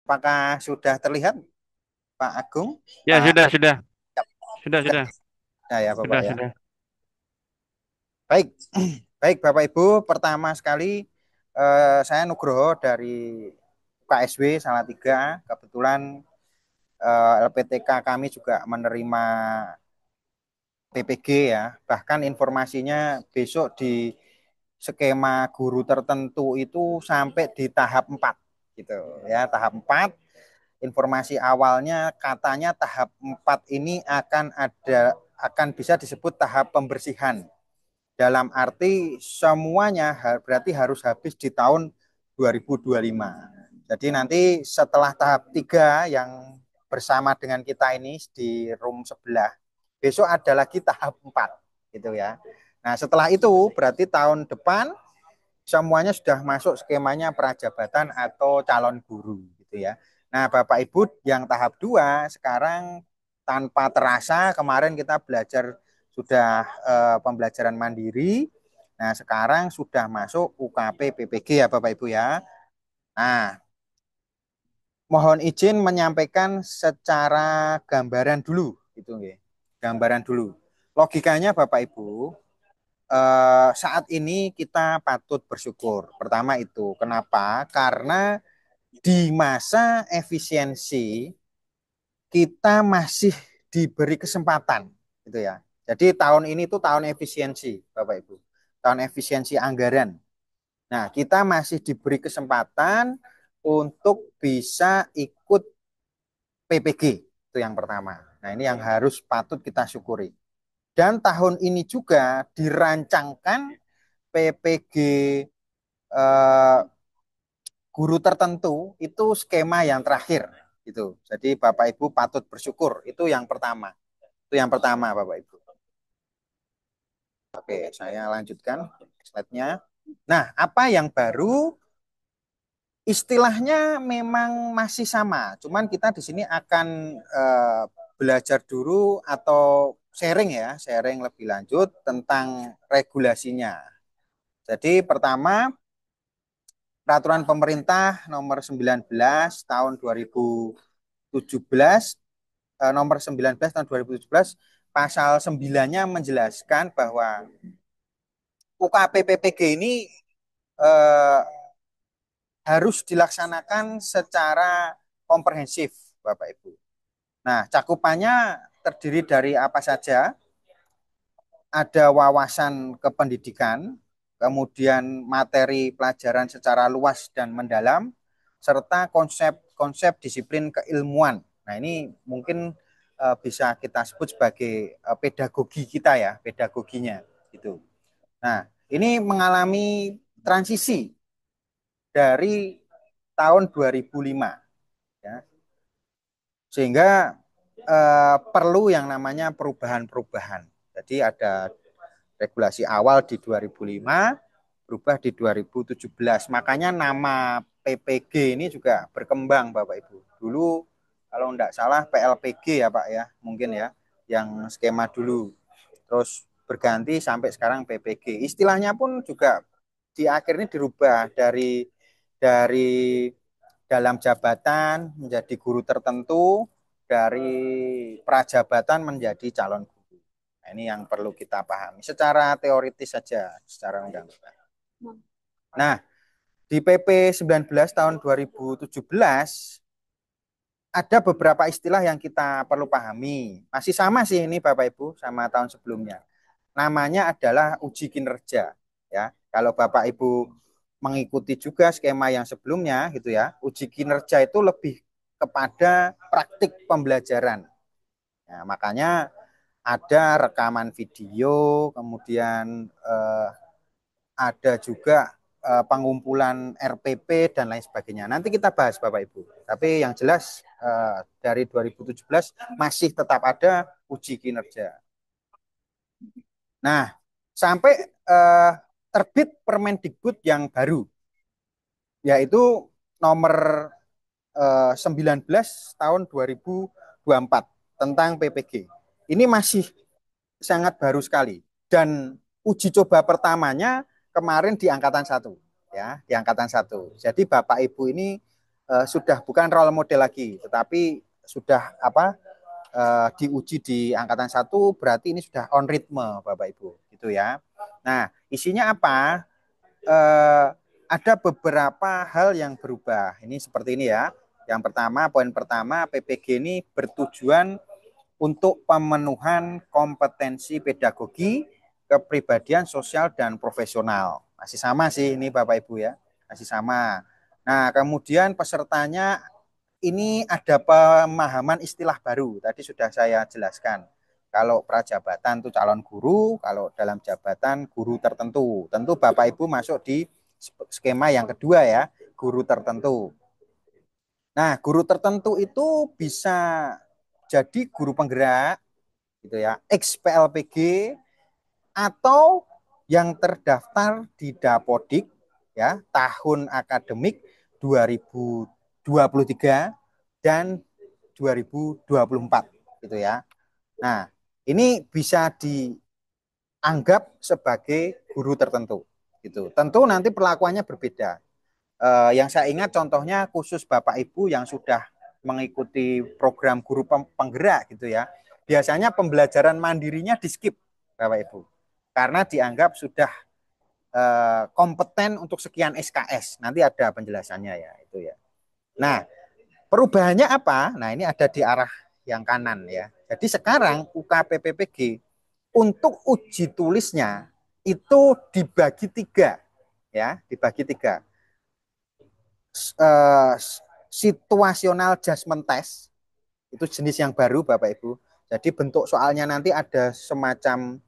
Apakah sudah terlihat Pak Agung? Ya, Pak sudah sudah, ya, ya Bapak ya. sudah. Baik, baik Bapak Ibu. Pertama sekali saya Nugroho dari KSW Salatiga. Kebetulan LPTK kami juga menerima PPG ya. Bahkan informasinya besok di skema guru tertentu itu sampai di tahap 4 gitu ya, tahap 4. Informasi awalnya katanya tahap 4 ini akan bisa disebut tahap pembersihan. Dalam arti semuanya berarti harus habis di tahun 2025. Jadi nanti setelah tahap 3 yang bersama dengan kita ini di room sebelah, besok ada lagi tahap 4 gitu ya. Nah, setelah itu berarti tahun depan semuanya sudah masuk skemanya prajabatan atau calon guru gitu ya. Nah, Bapak Ibu yang tahap 2 sekarang tanpa terasa kemarin kita belajar sudah pembelajaran mandiri. Nah, sekarang sudah masuk UKP PPG ya Bapak Ibu ya. Nah, mohon izin menyampaikan secara gambaran dulu gitu nggih. Gambaran dulu. Logikanya Bapak Ibu, saat ini kita patut bersyukur. Pertama itu, kenapa? Karena di masa efisiensi kita masih diberi kesempatan, gitu ya. Jadi tahun ini tuh tahun efisiensi, Bapak Ibu. Tahun efisiensi anggaran. Nah, kita masih diberi kesempatan untuk bisa ikut PPG, itu yang pertama. Nah, ini yang harus patut kita syukuri. Dan tahun ini juga dirancangkan PPG eh, guru tertentu itu skema yang terakhir gitu. Jadi Bapak Ibu patut bersyukur. Itu yang pertama. Itu yang pertama Bapak Ibu. Oke, saya lanjutkan slide-nya. Nah, apa yang baru? Istilahnya memang masih sama, cuman kita di sini akan belajar dulu atau sharing ya, sharing lebih lanjut tentang regulasinya. Jadi pertama peraturan pemerintah nomor 19 tahun 2017 nomor 19 tahun 2017 pasal 9-nya menjelaskan bahwa UKP PPG ini eh, harus dilaksanakan secara komprehensif, Bapak Ibu. Nah, cakupannya terdiri dari apa saja? Ada wawasan kependidikan, kemudian materi pelajaran secara luas dan mendalam, serta konsep-konsep disiplin keilmuan. Nah, ini mungkin bisa kita sebut sebagai pedagogi kita ya, pedagoginya gitu. Nah, ini mengalami transisi dari tahun 2005 ya. Sehingga perlu yang namanya perubahan-perubahan. Jadi ada regulasi awal di 2005, berubah di 2017. Makanya nama PPG ini juga berkembang Bapak Ibu. Dulu kalau enggak salah PLPG ya Pak ya, mungkin ya, yang skema dulu. Terus berganti sampai sekarang PPG. Istilahnya pun juga di akhir ini dirubah dari dalam jabatan menjadi guru tertentu, dari prajabatan menjadi calon guru. Nah, ini yang perlu kita pahami secara teoritis saja, secara undang-undang. Nah, di PP 19 tahun 2017 ada beberapa istilah yang kita perlu pahami. Masih sama sih ini Bapak Ibu sama tahun sebelumnya. Namanya adalah uji kinerja ya. Kalau Bapak Ibu mengikuti juga skema yang sebelumnya gitu ya, uji kinerja itu lebih kepada praktik pembelajaran. Nah, makanya ada rekaman video, kemudian ada juga pengumpulan RPP dan lain sebagainya. Nanti kita bahas Bapak Ibu. Tapi yang jelas dari 2017 masih tetap ada uji kinerja. Nah, sampai terbit Permendikbud yang baru, yaitu nomor 19 tahun 2024 tentang PPG. Ini masih sangat baru sekali. Dan uji coba pertamanya kemarin di angkatan 1 ya, di angkatan 1. Jadi Bapak Ibu ini sudah bukan role model lagi, tetapi sudah diuji di angkatan 1, berarti ini sudah on ritme Bapak Ibu gitu ya. Nah, isinya apa? Eh, ada beberapa hal yang berubah. Ini seperti ini ya. Yang pertama, poin pertama, PPG ini bertujuan untuk pemenuhan kompetensi pedagogi, kepribadian sosial dan profesional. Masih sama sih ini Bapak Ibu ya, masih sama. Nah, kemudian pesertanya ini ada pemahaman istilah baru. Tadi sudah saya jelaskan. Kalau prajabatan itu calon guru, kalau dalam jabatan guru tertentu. Tentu Bapak Ibu masuk di skema yang kedua ya, guru tertentu. Nah, guru tertentu itu bisa jadi guru penggerak gitu ya, ex-PLPG atau yang terdaftar di Dapodik ya, tahun akademik 2023 dan 2024 gitu ya. Nah, ini bisa dianggap sebagai guru tertentu gitu. Tentu nanti perlakuannya berbeda. Yang saya ingat contohnya khusus Bapak Ibu yang sudah mengikuti program guru penggerak gitu ya. Biasanya pembelajaran mandirinya di skip Bapak Ibu. Karena dianggap sudah kompeten untuk sekian SKS. Nanti ada penjelasannya ya itu ya. Nah, perubahannya apa? Nah, ini ada di arah yang kanan ya. Jadi sekarang UKPPPG untuk uji tulisnya itu dibagi tiga ya, dibagi tiga. Uh, situasional judgment test itu jenis yang baru Bapak Ibu. Jadi bentuk soalnya nanti ada semacam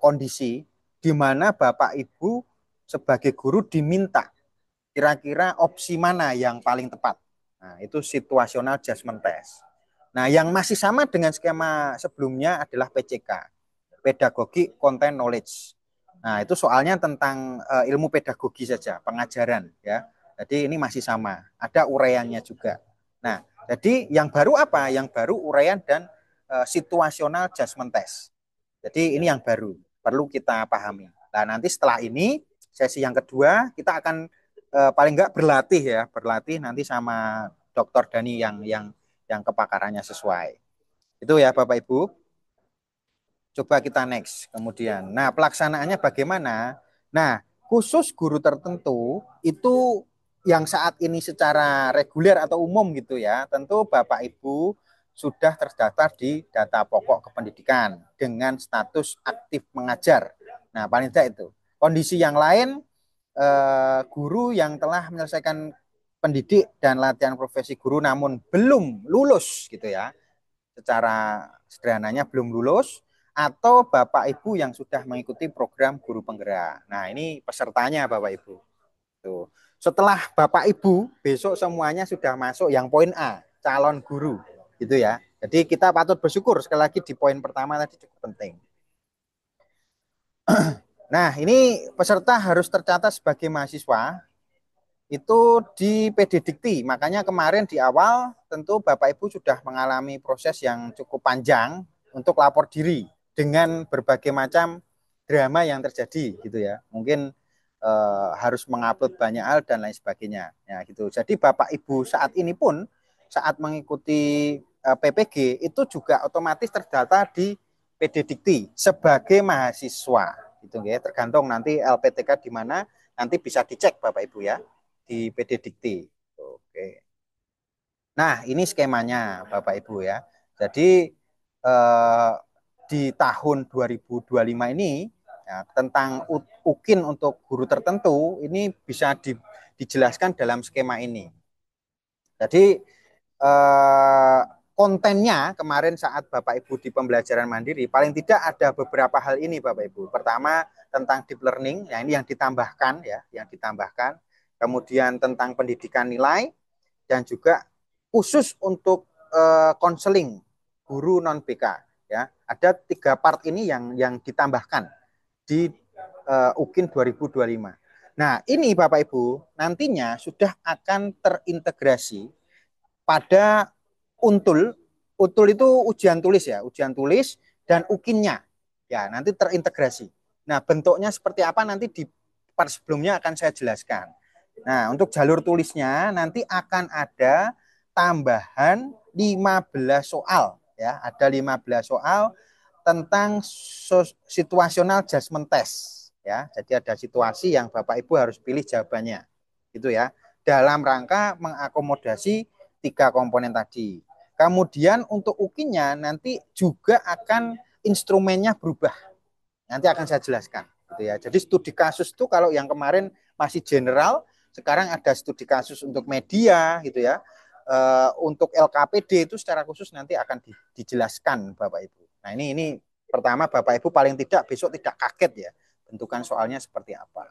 kondisi di mana Bapak Ibu sebagai guru diminta kira-kira opsi mana yang paling tepat. Nah, itu situasional judgment test. Nah, yang masih sama dengan skema sebelumnya adalah PCK, pedagogi content knowledge. Nah, itu soalnya tentang ilmu pedagogi saja, pengajaran ya. Jadi ini masih sama, ada uraiannya juga. Nah, jadi yang baru apa? Yang baru uraian dan situasional judgment test. Jadi ini yang baru, perlu kita pahami. Nah, nanti setelah ini sesi yang kedua kita akan paling enggak berlatih ya, berlatih nanti sama Dokter Dani yang kepakarannya sesuai. Itu ya Bapak Ibu. Coba kita next kemudian. Nah, pelaksanaannya bagaimana? Nah, khusus guru tertentu itu yang saat ini secara reguler atau umum gitu ya, tentu Bapak Ibu sudah terdaftar di data pokok kependidikan dengan status aktif mengajar. Nah, paling tidak itu. Kondisi yang lain, guru yang telah menyelesaikan pendidik dan latihan profesi guru namun belum lulus gitu ya, secara sederhananya belum lulus, atau Bapak Ibu yang sudah mengikuti program guru penggerak. Nah, ini pesertanya Bapak Ibu. Tuh. Setelah Bapak Ibu, besok semuanya sudah masuk yang poin A, calon guru. Gitu ya. Jadi kita patut bersyukur sekali lagi di poin pertama tadi cukup penting. Nah, ini peserta harus tercatat sebagai mahasiswa itu di PD Dikti. Makanya kemarin di awal tentu Bapak Ibu sudah mengalami proses yang cukup panjang untuk lapor diri dengan berbagai macam drama yang terjadi gitu ya. Mungkin harus mengupload banyak hal dan lain sebagainya. Ya gitu. Jadi Bapak Ibu saat ini pun saat mengikuti PPG itu juga otomatis terdata di PD Dikti sebagai mahasiswa gitu ya. Tergantung nanti LPTK di mana nanti bisa dicek Bapak Ibu ya di PD Dikti. Oke. Nah, ini skemanya Bapak Ibu ya. Jadi di tahun 2025 ini ya, tentang UKIN untuk guru tertentu ini bisa dijelaskan dalam skema ini. Jadi kontennya kemarin saat Bapak Ibu di pembelajaran mandiri paling tidak ada beberapa hal ini Bapak Ibu. Pertama tentang deep learning, ya ini yang ditambahkan ya, yang ditambahkan. Kemudian tentang pendidikan nilai dan juga khusus untuk konseling guru non BK ya. Ada 3 part ini yang ditambahkan di UKIN 2025. Nah, ini Bapak Ibu nantinya sudah akan terintegrasi pada Untul. Untul itu ujian tulis ya, ujian tulis dan UKIN-nya. Ya, nanti terintegrasi. Nah, bentuknya seperti apa nanti di part sebelumnya akan saya jelaskan. Nah, untuk jalur tulisnya nanti akan ada tambahan 15 soal ya, ada 15 soal tentang situational judgment test ya. Jadi ada situasi yang Bapak Ibu harus pilih jawabannya. Gitu ya. Dalam rangka mengakomodasi tiga komponen tadi. Kemudian untuk UKI-nya nanti juga akan instrumennya berubah. Nanti akan saya jelaskan gitu ya. Jadi studi kasus itu kalau yang kemarin masih general, sekarang ada studi kasus untuk media gitu ya. Untuk LKPD itu secara khusus nanti akan dijelaskan Bapak Ibu. Nah, ini pertama Bapak Ibu paling tidak besok tidak kaget ya bentukan soalnya seperti apa.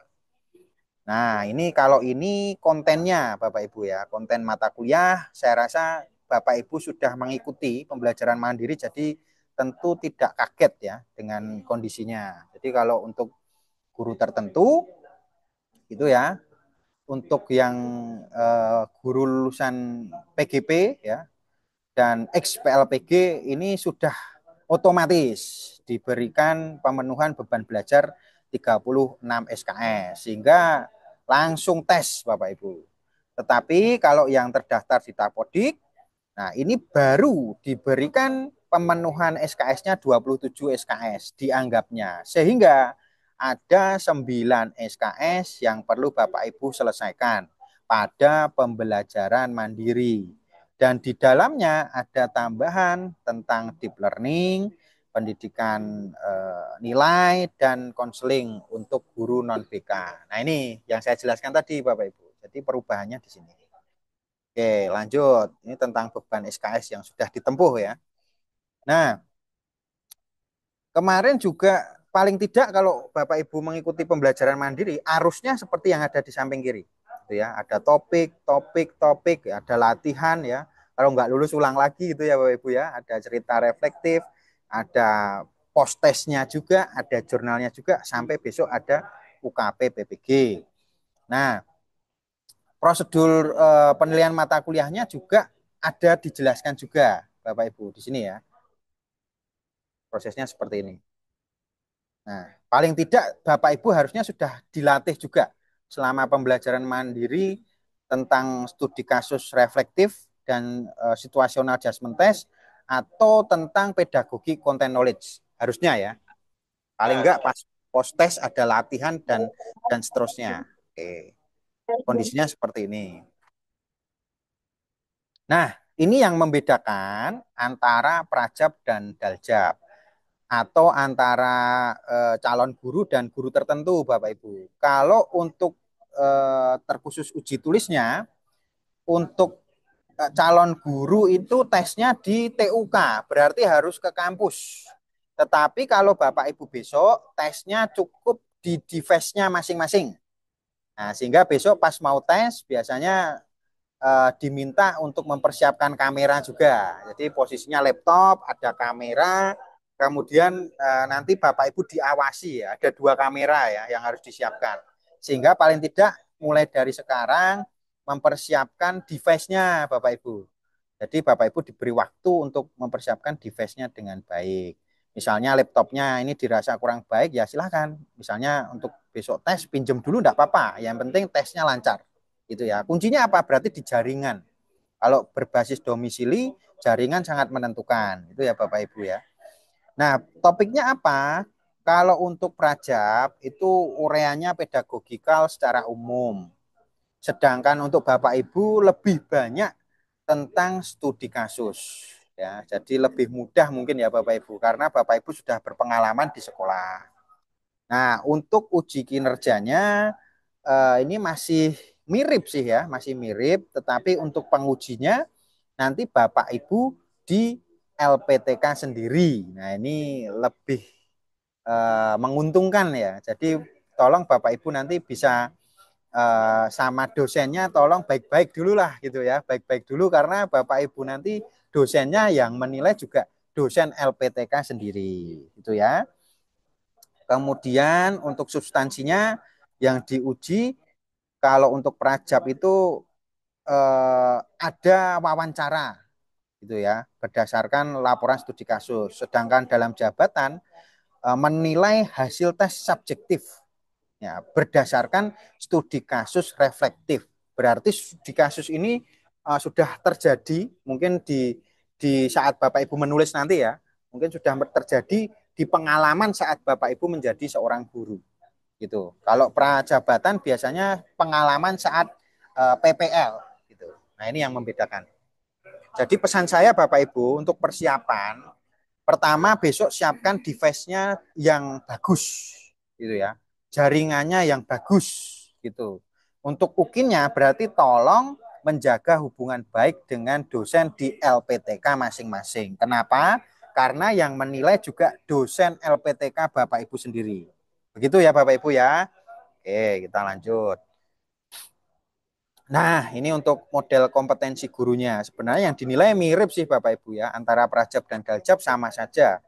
Nah, ini kalau ini kontennya Bapak Ibu ya, konten mata kuliah, saya rasa Bapak Ibu sudah mengikuti pembelajaran mandiri, jadi tentu tidak kaget ya dengan kondisinya. Jadi kalau untuk guru tertentu, itu ya, untuk yang guru lulusan PGP ya, dan ex-PLPG ini sudah otomatis diberikan pemenuhan beban belajar 36 SKS sehingga langsung tes Bapak Ibu. Tetapi kalau yang terdaftar di Tapodik, nah ini baru diberikan pemenuhan SKS-nya 27 SKS dianggapnya. Sehingga ada 9 SKS yang perlu Bapak Ibu selesaikan pada pembelajaran mandiri. Dan di dalamnya ada tambahan tentang deep learning, pendidikan nilai, dan konseling untuk guru non-BK. Nah ini yang saya jelaskan tadi Bapak Ibu. Jadi perubahannya di sini. Oke, lanjut. Ini tentang beban SKS yang sudah ditempuh ya. Nah, kemarin juga paling tidak kalau Bapak Ibu mengikuti pembelajaran mandiri, arusnya seperti yang ada di samping kiri. Gitu ya, ada topik, ada latihan ya. Kalau nggak lulus ulang lagi gitu ya Bapak Ibu ya. Ada cerita reflektif, ada post testnya juga, ada jurnalnya juga, sampai besok ada UKP PPG. Nah, prosedur penilaian mata kuliahnya juga ada dijelaskan juga Bapak Ibu di sini ya. Prosesnya seperti ini. Nah, paling tidak Bapak Ibu harusnya sudah dilatih juga selama pembelajaran mandiri tentang studi kasus reflektif dan situational adjustment test atau tentang pedagogi content knowledge. Harusnya ya. Paling enggak pas post test ada latihan dan seterusnya. Oke. Kondisinya seperti ini. Nah, ini yang membedakan antara prajab dan daljab atau antara calon guru dan guru tertentu, Bapak Ibu. Kalau untuk terkhusus uji tulisnya, untuk calon guru itu tesnya di TUK, berarti harus ke kampus. Tetapi kalau Bapak Ibu besok tesnya cukup di device-nya masing-masing. Nah, sehingga besok pas mau tes biasanya diminta untuk mempersiapkan kamera juga. Jadi posisinya laptop, ada kamera, kemudian nanti Bapak Ibu diawasi ya, ada 2 kamera ya yang harus disiapkan. Sehingga paling tidak mulai dari sekarang mempersiapkan device-nya Bapak Ibu. Jadi Bapak Ibu diberi waktu untuk mempersiapkan device-nya dengan baik. Misalnya laptopnya ini dirasa kurang baik ya silahkan. Misalnya untuk besok tes pinjam dulu enggak apa-apa. Yang penting tesnya lancar. Gitu ya. Kuncinya apa? Berarti di jaringan. Kalau berbasis domisili, jaringan sangat menentukan. Itu ya Bapak Ibu ya. Nah, topiknya apa? Kalau untuk prajab itu ureanya pedagogikal secara umum. Sedangkan untuk Bapak Ibu lebih banyak tentang studi kasus. Ya, jadi lebih mudah mungkin ya Bapak Ibu karena Bapak Ibu sudah berpengalaman di sekolah. Nah, untuk uji kinerjanya ini masih mirip sih ya, masih mirip, tetapi untuk pengujinya nanti Bapak Ibu di LPTK sendiri. Nah, ini lebih menguntungkan ya. Jadi tolong Bapak Ibu nanti bisa sama dosennya tolong baik-baik dulu lah gitu ya, baik-baik dulu karena Bapak Ibu nanti dosennya yang menilai juga dosen LPTK sendiri gitu ya. Kemudian untuk substansinya yang diuji kalau untuk prajab itu ada wawancara gitu ya berdasarkan laporan studi kasus. Sedangkan dalam jabatan menilai hasil tes subjektif Ya, berdasarkan studi kasus reflektif. Berarti studi kasus ini sudah terjadi mungkin di saat Bapak Ibu menulis nanti ya. Mungkin sudah terjadi di pengalaman saat Bapak Ibu menjadi seorang guru gitu. Kalau prajabatan biasanya pengalaman saat PPL gitu. Nah, ini yang membedakan. Jadi pesan saya Bapak Ibu untuk persiapan, pertama besok siapkan device-nya yang bagus gitu ya. Jaringannya yang bagus gitu. Untuk UKIN-nya berarti tolong menjaga hubungan baik dengan dosen di LPTK masing-masing. Kenapa? Karena yang menilai juga dosen LPTK Bapak Ibu sendiri. Begitu ya Bapak Ibu ya. Oke, kita lanjut. Nah, ini untuk model kompetensi gurunya. Sebenarnya yang dinilai mirip sih Bapak Ibu ya, antara Prajab dan Galjab sama saja.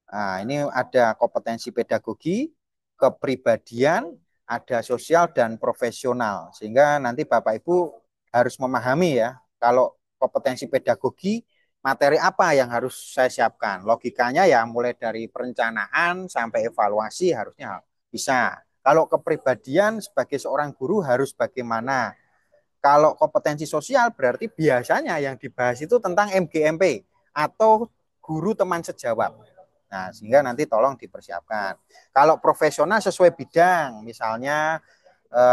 Nah, ini ada kompetensi pedagogi, kepribadian, ada sosial dan profesional. Sehingga nanti Bapak Ibu harus memahami ya, kalau kompetensi pedagogi, materi apa yang harus saya siapkan. Logikanya ya mulai dari perencanaan sampai evaluasi harusnya bisa. Kalau kepribadian sebagai seorang guru harus bagaimana. Kalau kompetensi sosial berarti biasanya yang dibahas itu tentang MGMP atau guru teman sejawat. Nah, sehingga nanti tolong dipersiapkan. Kalau profesional sesuai bidang, misalnya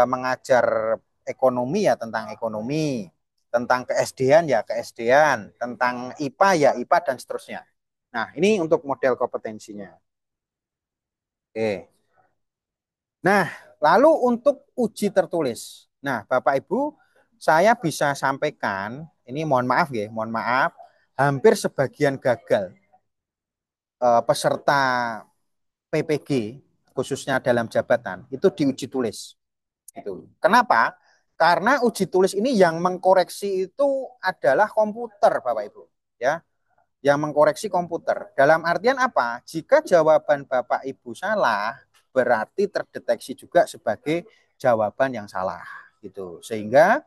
mengajar ekonomi ya tentang ekonomi, tentang ke-SD-an ya ke-SD-an, tentang IPA ya IPA dan seterusnya. Nah, ini untuk model kompetensinya. Oke. Nah, lalu untuk uji tertulis. Nah, Bapak Ibu, saya bisa sampaikan, ini mohon maaf ya, mohon maaf, hampir sebagian gagal peserta PPG khususnya dalam jabatan itu diuji tulis. Itu. Kenapa? Karena uji tulis ini yang mengkoreksi itu adalah komputer, Bapak Ibu. Ya, yang mengkoreksi komputer. Dalam artian apa? Jika jawaban Bapak Ibu salah, berarti terdeteksi juga sebagai jawaban yang salah gitu. Sehingga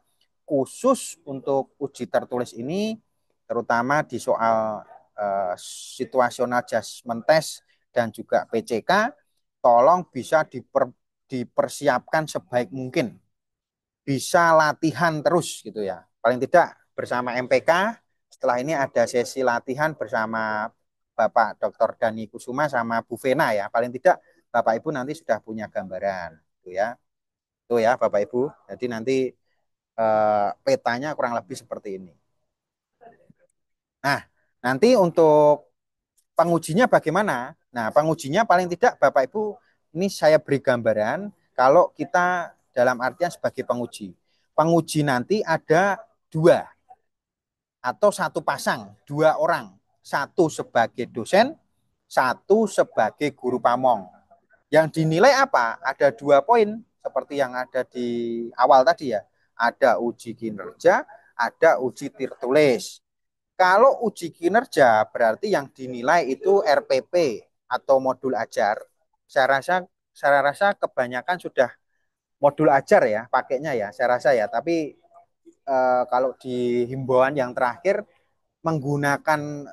khusus untuk uji tertulis ini terutama di soal situasional judgment test dan juga PCK tolong bisa dipersiapkan sebaik mungkin. Bisa latihan terus gitu ya. Paling tidak bersama MPK, setelah ini ada sesi latihan bersama Bapak Dr. Dani Kusuma sama Bu Vena ya. Paling tidak Bapak Ibu nanti sudah punya gambaran gitu ya. Itu ya Bapak Ibu. Jadi nanti petanya kurang lebih seperti ini. Nah, nanti untuk pengujinya bagaimana? Nah, pengujinya paling tidak Bapak Ibu ini saya beri gambaran kalau kita dalam artian sebagai penguji. Penguji nanti ada dua atau satu pasang, dua orang. Satu sebagai dosen, satu sebagai guru pamong. Yang dinilai apa? Ada 2 poin seperti yang ada di awal tadi ya. Ada uji kinerja, ada uji tertulis. Kalau uji kinerja berarti yang dinilai itu RPP atau modul ajar. Saya rasa kebanyakan sudah modul ajar ya pakainya ya. Saya rasa ya. Tapi kalau di himbauan yang terakhir menggunakan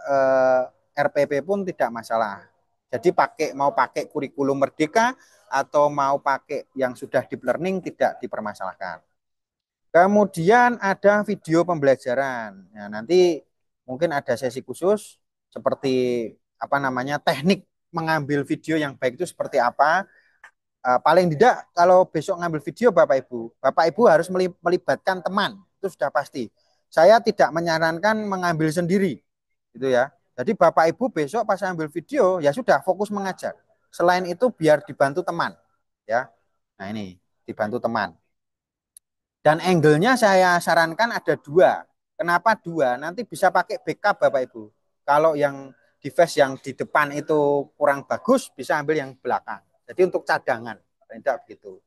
RPP pun tidak masalah. Jadi mau pakai kurikulum merdeka atau mau pakai yang sudah deep learning tidak dipermasalahkan. Kemudian ada video pembelajaran. Nah, nanti mungkin ada sesi khusus seperti apa namanya teknik mengambil video yang baik itu seperti apa. Paling tidak kalau besok ngambil video Bapak Ibu harus melibatkan teman. Itu sudah pasti. Saya tidak menyarankan mengambil sendiri. Gitu ya. Jadi Bapak Ibu besok pas ambil video ya sudah fokus mengajar. Selain itu biar dibantu teman, ya. Nah, ini dibantu teman. Dan angle-nya saya sarankan ada dua. Kenapa dua? Nanti bisa pakai backup Bapak Ibu. Kalau yang device yang di depan itu kurang bagus, bisa ambil yang belakang. Jadi untuk cadangan, tidak begitu.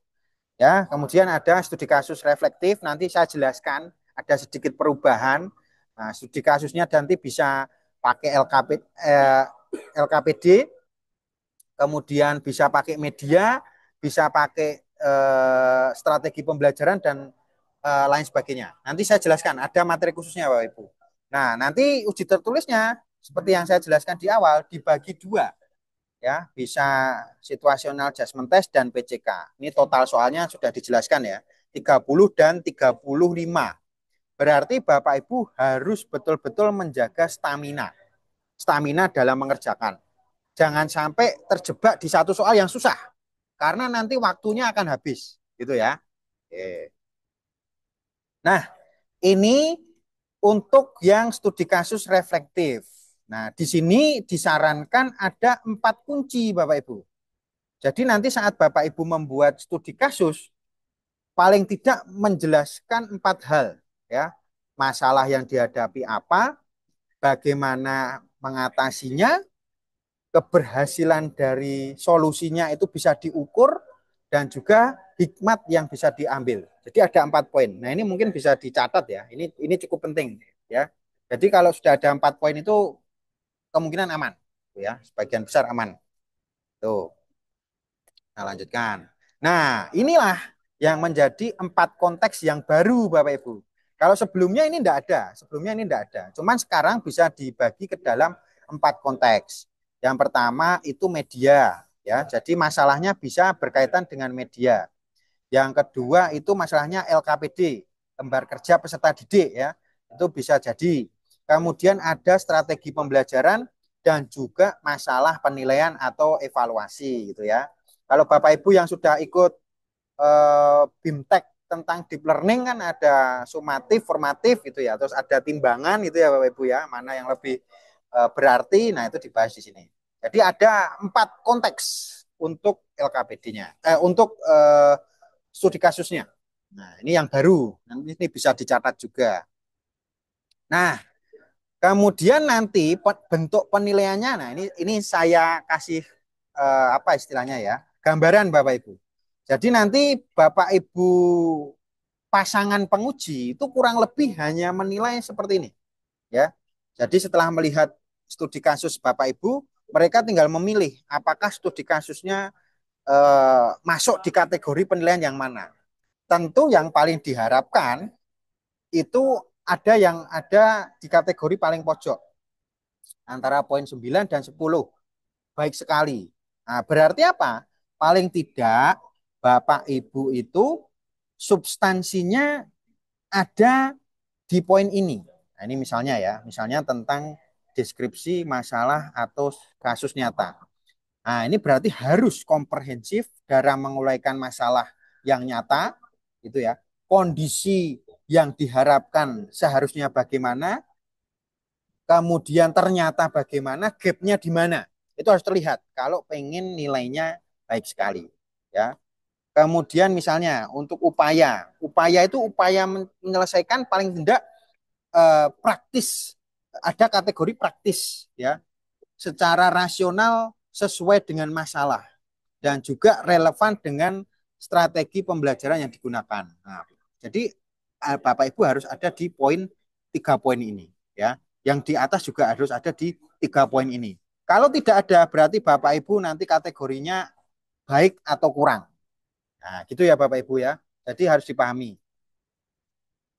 Ya, kemudian ada studi kasus reflektif. Nanti saya jelaskan ada sedikit perubahan. Nah, studi kasusnya nanti bisa pakai LKPD, kemudian bisa pakai media, bisa pakai strategi pembelajaran dan lain sebagainya. Nanti saya jelaskan, ada materi khususnya Bapak Ibu. Nah, nanti uji tertulisnya seperti yang saya jelaskan di awal dibagi dua. ya, bisa situational adjustment test dan PCK. Ini total soalnya sudah dijelaskan ya, 30 dan 35. Berarti Bapak Ibu harus betul-betul menjaga stamina. Stamina dalam mengerjakan. Jangan sampai terjebak di satu soal yang susah. Karena nanti waktunya akan habis. Gitu ya. Oke. Nah, ini untuk yang studi kasus reflektif. Nah, di sini disarankan ada 4 kunci Bapak Ibu. Jadi nanti saat Bapak Ibu membuat studi kasus, paling tidak menjelaskan 4 hal. Ya, masalah yang dihadapi apa, bagaimana mengatasinya, keberhasilan dari solusinya itu bisa diukur, dan juga hikmat yang bisa diambil. Jadi ada 4 poin. Nah ini mungkin bisa dicatat ya. Ini cukup penting ya. Jadi kalau sudah ada 4 poin itu kemungkinan aman, ya. Sebagian besar aman. Tuh. Nah lanjutkan. Nah inilah yang menjadi 4 konteks yang baru Bapak Ibu. Kalau sebelumnya ini tidak ada, sebelumnya ini tidak ada. Cuman sekarang bisa dibagi ke dalam 4 konteks. Yang pertama itu media, ya. Jadi masalahnya bisa berkaitan dengan media. Yang kedua itu masalahnya LKPD, lembar kerja peserta didik, ya. Itu bisa jadi. Kemudian ada strategi pembelajaran dan juga masalah penilaian atau evaluasi gitu ya. Kalau Bapak Ibu yang sudah ikut BIMTEK tentang deep learning kan ada sumatif, formatif gitu ya. Terus ada timbangan itu ya Bapak Ibu ya, mana yang lebih berarti. Nah, itu dibahas di sini. Jadi ada 4 konteks untuk LKPD-nya, untuk studi kasusnya. Nah, ini yang baru. Nanti ini bisa dicatat juga. Nah, kemudian nanti bentuk penilaiannya, nah ini saya kasih apa istilahnya ya, gambaran Bapak Ibu. Jadi nanti Bapak Ibu pasangan penguji itu kurang lebih hanya menilai seperti ini, ya. Jadi setelah melihat studi kasus Bapak Ibu, mereka tinggal memilih apakah studi kasusnya masuk di kategori penilaian yang mana. Tentu yang paling diharapkan itu ada di kategori paling pojok antara poin 9 dan 10. Baik sekali. Nah, berarti apa? Paling tidak Bapak Ibu itu substansinya ada di poin ini. Nah, ini misalnya ya, misalnya tentang deskripsi masalah atau kasus nyata. Nah, ini berarti harus komprehensif dalam menguraikan masalah yang nyata, itu ya. Kondisi yang diharapkan seharusnya bagaimana, kemudian ternyata bagaimana, gapnya di mana. Itu harus terlihat kalau pengen nilainya baik sekali, ya. Kemudian misalnya untuk upaya, upaya itu upaya menyelesaikan paling tidak praktis, ada kategori praktis, ya, secara rasional sesuai dengan masalah dan juga relevan dengan strategi pembelajaran yang digunakan. Nah, jadi Bapak Ibu harus ada di poin 3 poin ini, ya. Yang di atas juga harus ada di 3 poin ini. Kalau tidak ada berarti Bapak Ibu nanti kategorinya baik atau kurang. Nah, gitu ya Bapak Ibu ya. Jadi harus dipahami.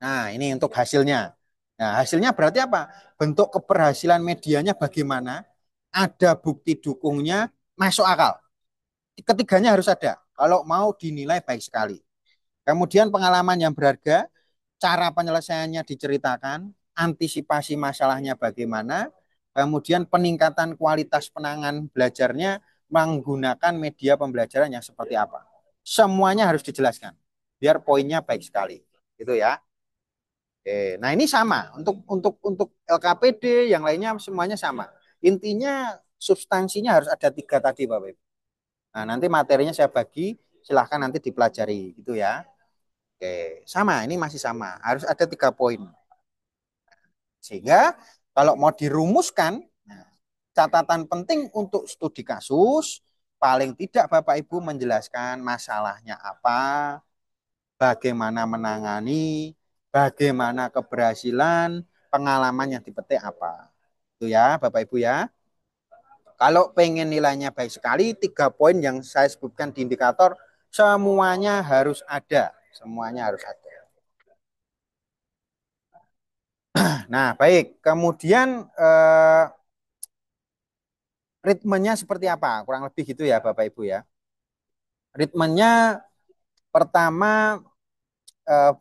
Nah, ini untuk hasilnya. Nah, hasilnya berarti apa? Bentuk keberhasilan medianya bagaimana? Ada bukti dukungnya, masuk akal. Ketiganya harus ada kalau mau dinilai baik sekali. Kemudian pengalaman yang berharga, cara penyelesaiannya diceritakan, antisipasi masalahnya bagaimana, kemudian peningkatan kualitas penanganan belajarnya menggunakan media pembelajaran yang seperti apa. Semuanya harus dijelaskan biar poinnya baik sekali. Itu ya. Oke. Nah, ini sama untuk LKPD yang lainnya semuanya sama. Intinya substansinya harus ada 3 tadi Bapak Ibu. Nah, nanti materinya saya bagi, silahkan nanti dipelajari gitu ya. Oke, sama, ini masih sama. Harus ada 3 poin. Sehingga kalau mau dirumuskan, nah, catatan penting untuk studi kasus, paling tidak Bapak Ibu menjelaskan masalahnya apa, bagaimana menangani, bagaimana keberhasilan, pengalaman yang dipetik apa. Itu ya Bapak Ibu ya. Kalau pengen nilainya baik sekali, 3 poin yang saya sebutkan di indikator, semuanya harus ada. Semuanya harus ada. Nah, baik. Kemudian ritmenya seperti apa? Kurang lebih gitu ya Bapak Ibu ya. Ritmenya pertama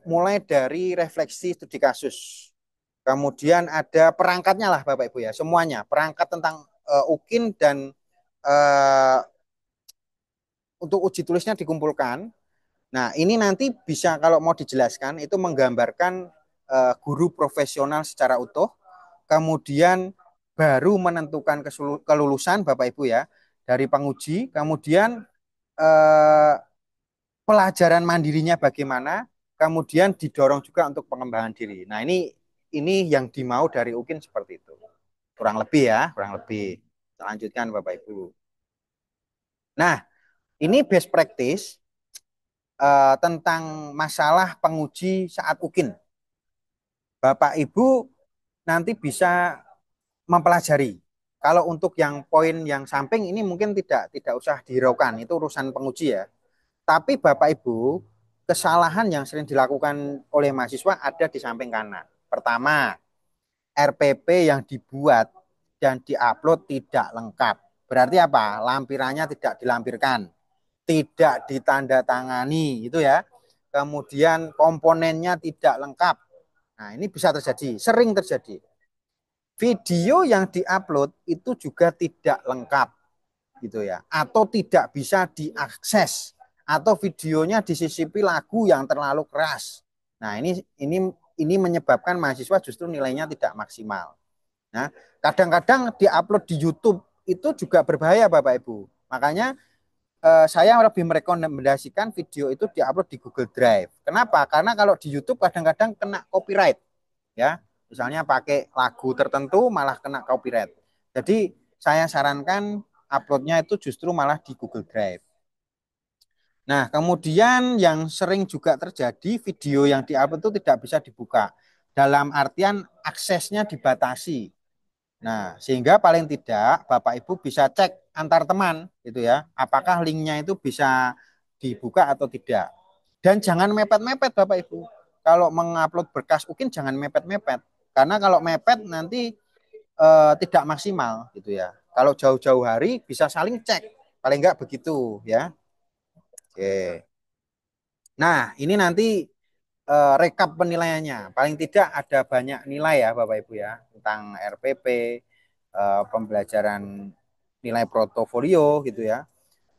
mulai dari refleksi studi kasus. Kemudian ada perangkatnya lah Bapak Ibu ya, semuanya. Perangkat tentang UKIN dan uh, untuk uji tulisnya dikumpulkan. Nah, ini nanti bisa kalau mau dijelaskan itu menggambarkan guru profesional secara utuh, kemudian baru menentukan kelulusan Bapak Ibu ya dari penguji, kemudian eh, pelajaran mandirinya bagaimana, kemudian didorong juga untuk pengembangan diri. Nah, ini yang dimau dari UKIN seperti itu. Kurang lebih ya, kurang lebih. Lanjutkan Bapak Ibu. Nah, ini best practice tentang masalah penguji saat UKIN. Bapak Ibu nanti bisa mempelajari. Kalau untuk yang poin yang samping ini mungkin tidak usah dihiraukan, itu urusan penguji ya. Tapi Bapak Ibu, kesalahan yang sering dilakukan oleh mahasiswa ada di samping kanan. Pertama, RPP yang dibuat dan diupload tidak lengkap. Berarti apa? Lampirannya tidak dilampirkan, tidak ditandatangani, itu ya. Kemudian komponennya tidak lengkap. Nah, ini bisa terjadi, sering terjadi. Video yang diupload itu juga tidak lengkap gitu ya, atau tidak bisa diakses, atau videonya disisipi lagu yang terlalu keras. Nah, ini menyebabkan mahasiswa justru nilainya tidak maksimal. Nah, kadang-kadang diupload di YouTube itu juga berbahaya Bapak Ibu. Makanya saya lebih merekomendasikan video itu diupload di Google Drive. Kenapa? Karena kalau di YouTube kadang-kadang kena copyright ya. Misalnya pakai lagu tertentu malah kena copyright. Jadi saya sarankan uploadnya itu justru malah di Google Drive. Nah, kemudian yang sering juga terjadi video yang diupload itu tidak bisa dibuka. Dalam artian aksesnya dibatasi. Nah, sehingga paling tidak Bapak Ibu bisa cek antar teman gitu ya, apakah linknya itu bisa dibuka atau tidak. Dan jangan mepet-mepet Bapak Ibu. Kalau mengupload berkas UKIN jangan mepet-mepet. Karena kalau mepet nanti tidak maksimal gitu ya. Kalau jauh-jauh hari bisa saling cek. Paling enggak begitu ya. Oke. Nah, ini nanti rekap penilaiannya. Paling tidak ada banyak nilai ya Bapak Ibu ya tentang RPP, pembelajaran nilai portofolio gitu ya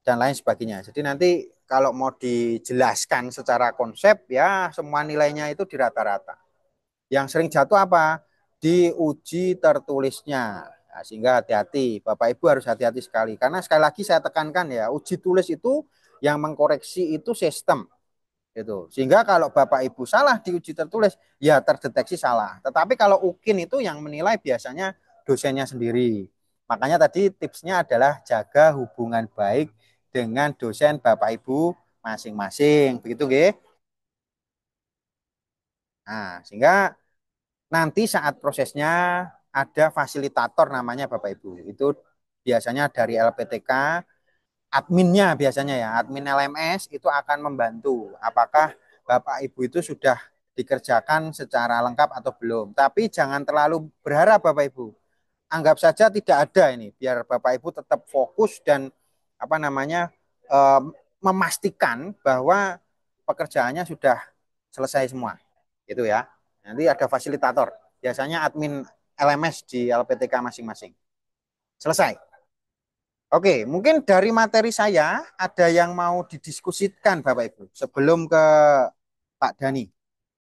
dan lain sebagainya. Jadi nanti kalau mau dijelaskan secara konsep ya semua nilainya itu di rata-rata. Yang sering jatuh apa? Di uji tertulisnya. Nah, sehingga hati-hati, Bapak Ibu harus hati-hati sekali. Karena sekali lagi saya tekankan ya, uji tulis itu yang mengkoreksi itu sistem gitu. Sehingga kalau Bapak Ibu salah di uji tertulis, ya terdeteksi salah. Tetapi kalau UKIN itu yang menilai biasanya dosennya sendiri. Makanya tadi tipsnya adalah jaga hubungan baik dengan dosen Bapak Ibu masing-masing. Begitu, nggih? Nah, sehingga nanti saat prosesnya ada fasilitator namanya Bapak Ibu. Itu biasanya dari LPTK, adminnya biasanya ya, admin LMS itu akan membantu apakah Bapak Ibu itu sudah dikerjakan secara lengkap atau belum. Tapi jangan terlalu berharap Bapak Ibu. Anggap saja tidak ada ini, biar Bapak Ibu tetap fokus dan apa namanya eh, memastikan bahwa pekerjaannya sudah selesai semua. Itu ya. Nanti ada fasilitator. Biasanya admin LMS di LPTK masing-masing. Selesai. Oke, mungkin dari materi saya ada yang mau didiskusikan Bapak Ibu sebelum ke Pak Dani.